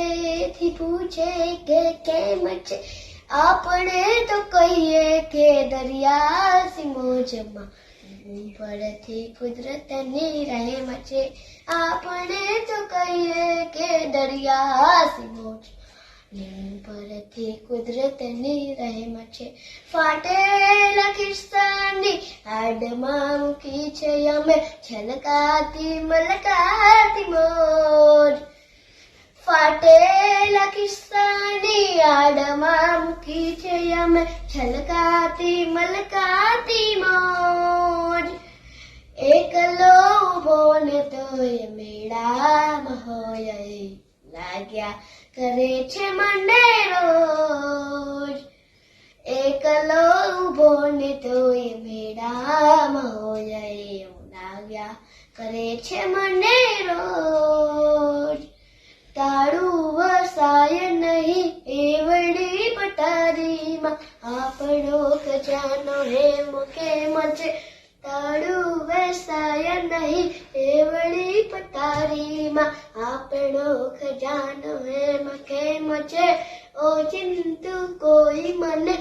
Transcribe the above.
મોઢેથી પૂછે કે કેમ છે, આપણે તો કહીએ કે દરિયા મોજમાં. પરથી કુદરતની રહેમ છે, આપણે તો કહીએ કે દરિયા મોજ. પરથી કુદરતની રહેમ છે. ફાટેલા કિસ્સાની આડમાં મૂકી છે અમે છલકાતી મલકાતી મોજ. ફાટેલા કિસ્સાની આડમાં મૂકી છે અમે છલકાતી મલકાતી મોજ. એકલો ઉભો ને તોય મેળામાં હોય લાગ્યા કરે છે મને રોજ. એકલો ઉભો ને તોય મેળામાં હોય લાગ્યા કરે છે મને રોજ. તાળું વસાય નહીં એવડી પટારીમાં, આપણો ખજાનો હેમ કેમ છે. તાળું વસાય નહીં એવડી પટારીમાં, આપણો ખજાનો હેમ કેમ છે. ઓ ચિંતુ કોઈ મને